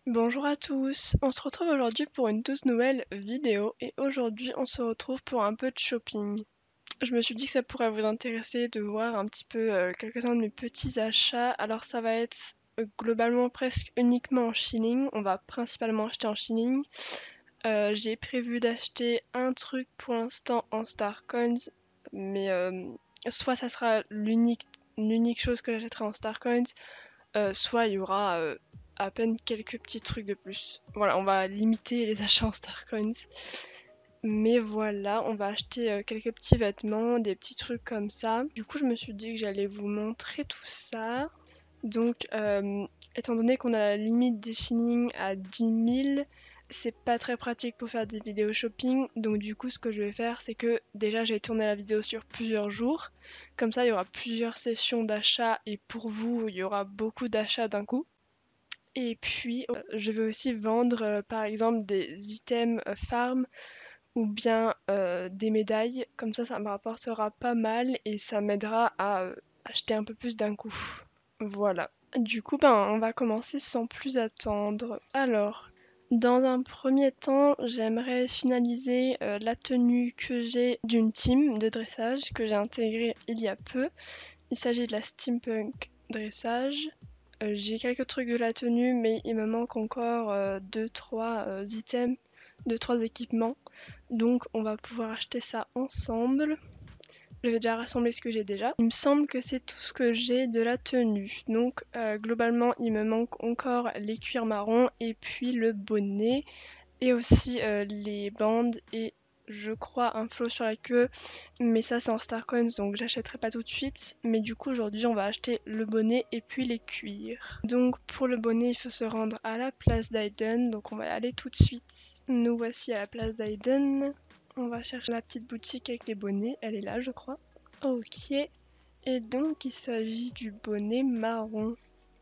Bonjour à tous, on se retrouve aujourd'hui pour une toute nouvelle vidéo et aujourd'hui on se retrouve pour un peu de shopping. Je me suis dit que ça pourrait vous intéresser de voir un petit peu quelques-uns de mes petits achats. Alors ça va être globalement presque uniquement en shilling, on va principalement acheter en shilling. J'ai prévu d'acheter un truc pour l'instant en Star Coins, mais soit ça sera l'unique chose que j'achèterai en Star Coins, soit il y aura à peine quelques petits trucs de plus. Voilà, on va limiter les achats en Starcoins. Mais voilà, on va acheter quelques petits vêtements, des petits trucs comme ça. Du coup, je me suis dit que j'allais vous montrer tout ça. Donc, étant donné qu'on a la limite des shillings à 10 000, c'est pas très pratique pour faire des vidéos shopping. Donc, du coup, ce que je vais faire, c'est que déjà, j'ai tourné la vidéo sur plusieurs jours. Comme ça, il y aura plusieurs sessions d'achat et pour vous, il y aura beaucoup d'achats d'un coup. Et puis, je vais aussi vendre par exemple des items farm ou bien des médailles. Comme ça me rapportera pas mal et ça m'aidera à acheter un peu plus d'un coup. Voilà. Du coup, ben, on va commencer sans plus attendre. Alors, dans un premier temps, j'aimerais finaliser la tenue que j'ai d'une team de dressage que j'ai intégrée il y a peu. Il s'agit de la steampunk dressage. J'ai quelques trucs de la tenue, mais il me manque encore 2-3 items, 2-3 équipements. Donc on va pouvoir acheter ça ensemble. Je vais déjà rassembler ce que j'ai déjà. Il me semble que c'est tout ce que j'ai de la tenue. Donc globalement, il me manque encore les cuirs marrons et puis le bonnet et aussi les bandes et je crois un flot sur la queue, mais ça c'est en Starcoins donc j'achèterai pas tout de suite. Mais du coup aujourd'hui on va acheter le bonnet et puis les cuirs. Donc pour le bonnet il faut se rendre à la place d'Aiden, donc on va y aller tout de suite. Nous voici à la place d'Aiden. On va chercher la petite boutique avec les bonnets, elle est là je crois. Ok, et donc il s'agit du bonnet marron,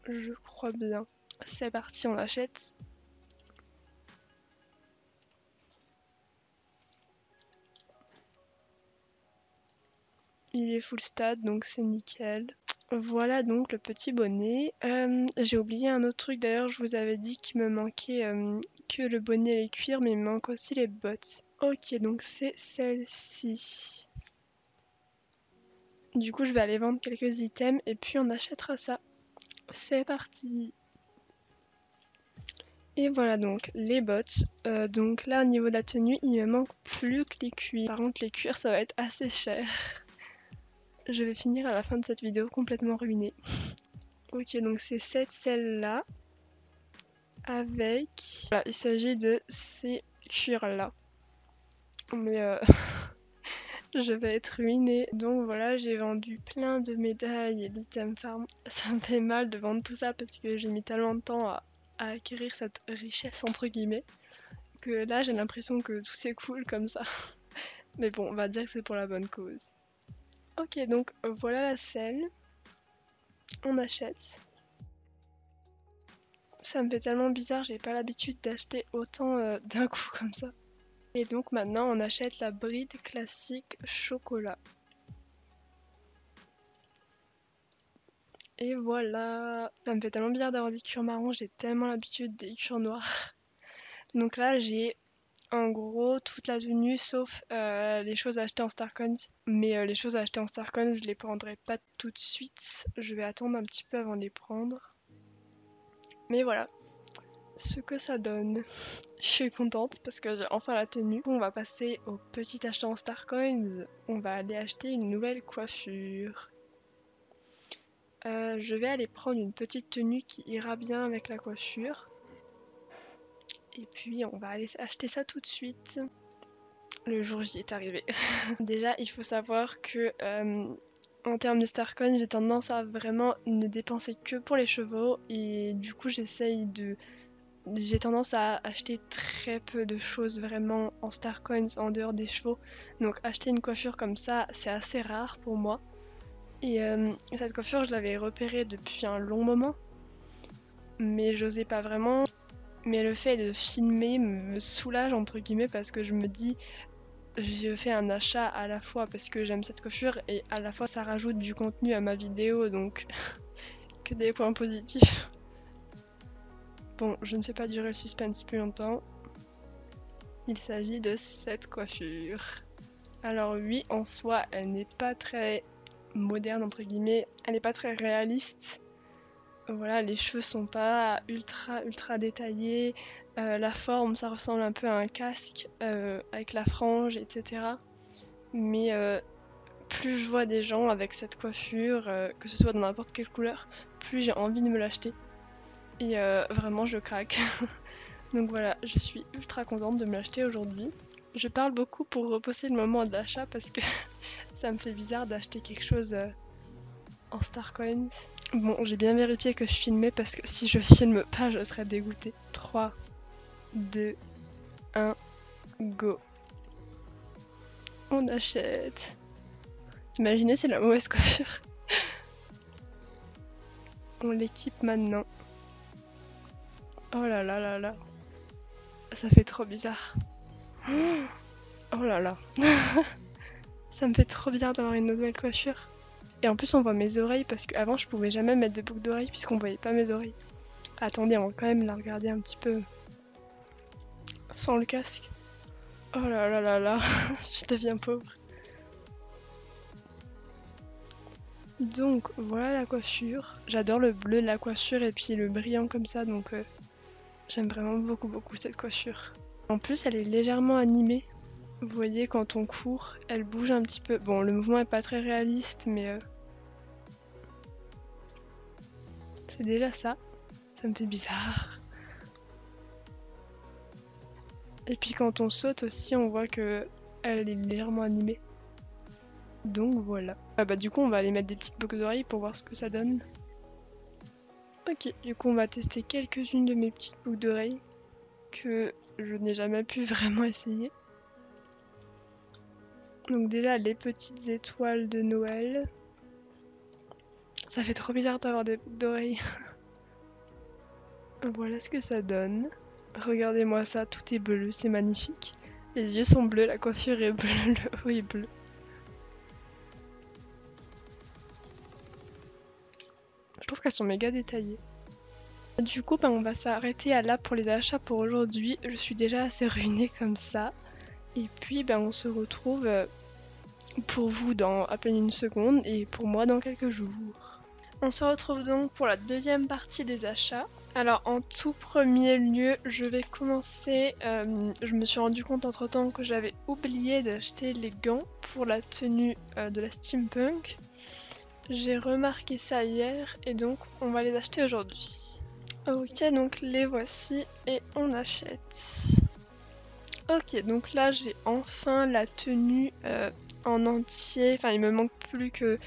je crois bien. C'est parti, on achète. Il est full stade, donc c'est nickel. Voilà donc le petit bonnet. J'ai oublié un autre truc d'ailleurs, je vous avais dit qu'il me manquait que le bonnet et les cuirs, mais il me manque aussi les bottes. Ok, donc c'est celle-ci. Du coup, je vais aller vendre quelques items et puis on achètera ça. C'est parti. Et voilà donc les bottes. Donc là, au niveau de la tenue, il me manque plus que les cuirs. Par contre, les cuirs, ça va être assez cher. Je vais finir à la fin de cette vidéo complètement ruinée. Ok, donc c'est cette celle-là avec... Voilà, il s'agit de ces cuirs-là. Mais je vais être ruinée. Donc voilà, j'ai vendu plein de médailles et d'items farm. Ça me fait mal de vendre tout ça parce que j'ai mis tellement de temps à acquérir cette richesse entre guillemets que là j'ai l'impression que tout s'écoule comme ça. Mais bon, on va dire que c'est pour la bonne cause. Ok, donc voilà la selle. On achète. Ça me fait tellement bizarre, j'ai pas l'habitude d'acheter autant d'un coup comme ça. Et donc maintenant on achète la bride classique chocolat. Et voilà. Ça me fait tellement bizarre d'avoir des cuirs marrons, j'ai tellement l'habitude des cuirs noirs. Donc là j'ai en gros toute la tenue sauf les choses achetées en Starcoins. Mais les choses achetées en Starcoins je les prendrai pas tout de suite. Je vais attendre un petit peu avant de les prendre. Mais voilà ce que ça donne. Je suis contente parce que j'ai enfin la tenue. On va passer au petit achat en Starcoins. On va aller acheter une nouvelle coiffure. Je vais aller prendre une petite tenue qui ira bien avec la coiffure. Et puis on va aller acheter ça tout de suite. Le jour J est arrivé. Déjà, il faut savoir que en termes de Starcoin, j'ai tendance à vraiment ne dépenser que pour les chevaux. Et du coup, j'ai tendance à acheter très peu de choses vraiment en Starcoins en dehors des chevaux. Donc acheter une coiffure comme ça, c'est assez rare pour moi. Et cette coiffure, je l'avais repérée depuis un long moment, mais j'osais pas vraiment. Mais le fait de filmer me soulage entre guillemets parce que je me dis je fais un achat à la fois parce que j'aime cette coiffure et à la fois ça rajoute du contenu à ma vidéo donc que des points positifs. Bon, je ne fais pas durer le suspense plus longtemps. Il s'agit de cette coiffure. Alors oui, en soi, elle n'est pas très moderne entre guillemets, elle n'est pas très réaliste. Voilà, les cheveux sont pas ultra détaillés. La forme, ça ressemble un peu à un casque avec la frange, etc. Mais plus je vois des gens avec cette coiffure, que ce soit dans n'importe quelle couleur, plus j'ai envie de me l'acheter. Et vraiment, je craque. Donc voilà, je suis ultra contente de me l'acheter aujourd'hui. Je parle beaucoup pour repousser le moment de l'achat parce que ça me fait bizarre d'acheter quelque chose en Starcoins. Bon, j'ai bien vérifié que je filmais parce que si je filme pas, je serais dégoûtée. 3, 2, 1, go. On achète. Imaginez, c'est la mauvaise coiffure. On l'équipe maintenant. Oh là là là là. Ça fait trop bizarre. Oh là là. Ça me fait trop bizarre d'avoir une nouvelle coiffure. Et en plus on voit mes oreilles parce qu'avant je pouvais jamais mettre de boucle d'oreille puisqu'on voyait pas mes oreilles. Attendez, on va quand même la regarder un petit peu sans le casque. Oh là là là là, je deviens pauvre. Donc voilà la coiffure. J'adore le bleu de la coiffure et puis le brillant comme ça, donc j'aime vraiment beaucoup cette coiffure. En plus elle est légèrement animée. Vous voyez quand on court, elle bouge un petit peu. Bon, le mouvement est pas très réaliste, mais c'est déjà ça. Ça me fait bizarre. Et puis quand on saute aussi, on voit que elle est légèrement animée. Donc voilà. Ah bah du coup, on va aller mettre des petites boucles d'oreilles pour voir ce que ça donne. Ok, du coup, on va tester quelques-unes de mes petites boucles d'oreilles que je n'ai jamais pu vraiment essayer. Donc déjà, les petites étoiles de Noël. Ça fait trop bizarre d'avoir des boucles d'oreilles. Voilà ce que ça donne. Regardez-moi ça, tout est bleu, c'est magnifique. Les yeux sont bleus, la coiffure est bleue, le haut est bleu. Je trouve qu'elles sont méga détaillées. Du coup, on va s'arrêter à là pour les achats pour aujourd'hui. Je suis déjà assez ruinée comme ça. Et puis, on se retrouve pour vous dans à peine une seconde et pour moi dans quelques jours. On se retrouve donc pour la deuxième partie des achats. Alors en tout premier lieu, je vais commencer, je me suis rendu compte entre temps que j'avais oublié d'acheter les gants pour la tenue de la steampunk. J'ai remarqué ça hier et donc on va les acheter aujourd'hui. Ok, donc les voici et on achète. Ok, donc là j'ai enfin la tenue en entier, enfin il me manque plus que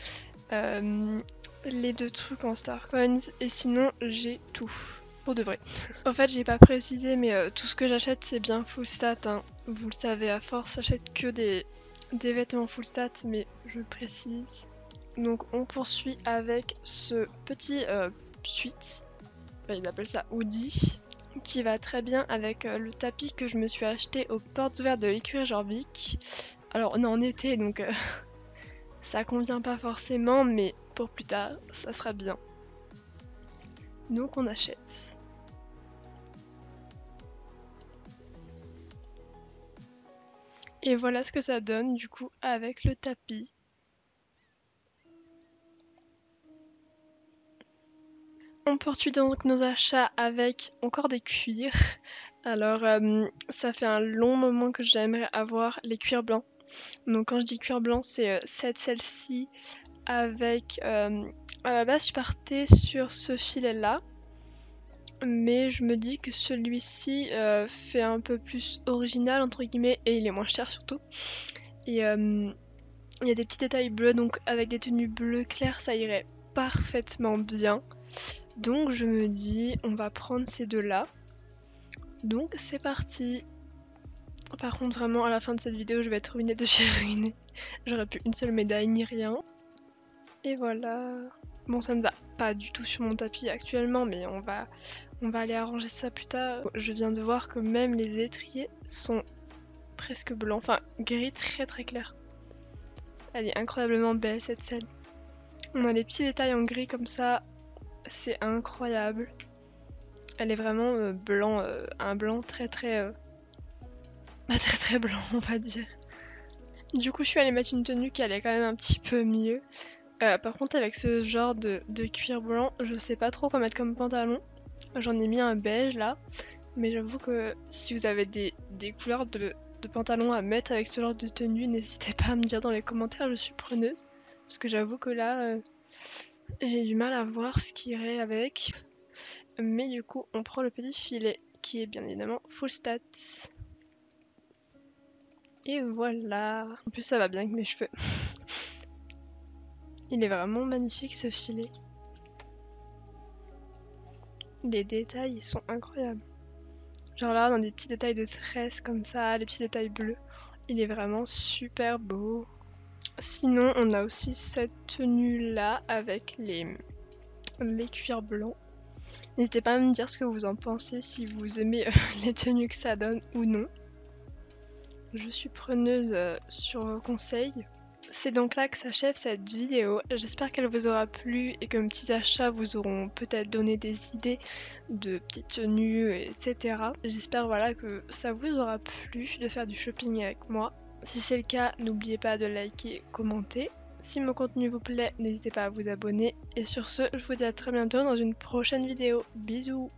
les deux trucs en Starcoins et sinon j'ai tout. Pour de vrai. En fait j'ai pas précisé mais tout ce que j'achète c'est bien full stat, hein. Vous le savez à force, j'achète que des vêtements full stat mais je précise. Donc on poursuit avec ce petit suite, enfin, ils appellent ça hoodie, qui va très bien avec le tapis que je me suis acheté aux portes ouvertes de l'écurie Jorvik. Alors on est en été donc ça convient pas forcément mais pour plus tard ça sera bien. Donc on achète. Et voilà ce que ça donne du coup avec le tapis. On poursuit donc nos achats avec encore des cuirs. Alors ça fait un long moment que j'aimerais avoir les cuirs blancs. Donc quand je dis cuir blanc c'est celle-ci avec... à la base je partais sur ce filet là. Mais je me dis que celui-ci fait un peu plus original entre guillemets et il est moins cher surtout. Et il y a des petits détails bleus donc avec des tenues bleues claires ça irait parfaitement bien. Donc je me dis on va prendre ces deux là. Donc c'est parti. Par contre vraiment à la fin de cette vidéo je vais être ruinée de chez ruinée. J'aurais plus une seule médaille ni rien. Et voilà. Bon ça ne va pas du tout sur mon tapis actuellement mais on va aller arranger ça plus tard. Je viens de voir que même les étriers sont presque blancs, enfin gris très clair. Elle est incroyablement belle cette selle. On a les petits détails en gris comme ça, c'est incroyable. Elle est vraiment blanc, un blanc très bah, très blanc on va dire. Du coup je suis allée mettre une tenue qui allait quand même un petit peu mieux. Par contre avec ce genre de cuir blanc, je sais pas trop quoi mettre comme pantalon. J'en ai mis un beige là, mais j'avoue que si vous avez des couleurs de pantalons à mettre avec ce genre de tenue, n'hésitez pas à me dire dans les commentaires, je suis preneuse. Parce que j'avoue que là, j'ai du mal à voir ce qui irait avec. Mais du coup, on prend le petit filet qui est bien évidemment full stats. Et voilà. En plus, ça va bien avec mes cheveux. Il est vraiment magnifique ce filet. Les détails, ils sont incroyables. Genre là, dans des petits détails de tresse comme ça, les petits détails bleus. Il est vraiment super beau. Sinon, on a aussi cette tenue là avec les cuirs blancs. N'hésitez pas à me dire ce que vous en pensez, si vous aimez les tenues que ça donne ou non. Je suis preneuse sur vos conseils. C'est donc là que s'achève cette vidéo. J'espère qu'elle vous aura plu et que mes petits achats vous auront peut-être donné des idées de petites tenues, etc. J'espère voilà que ça vous aura plu de faire du shopping avec moi. Si c'est le cas, n'oubliez pas de liker, commenter. Si mon contenu vous plaît, n'hésitez pas à vous abonner. Et sur ce, je vous dis à très bientôt dans une prochaine vidéo. Bisous!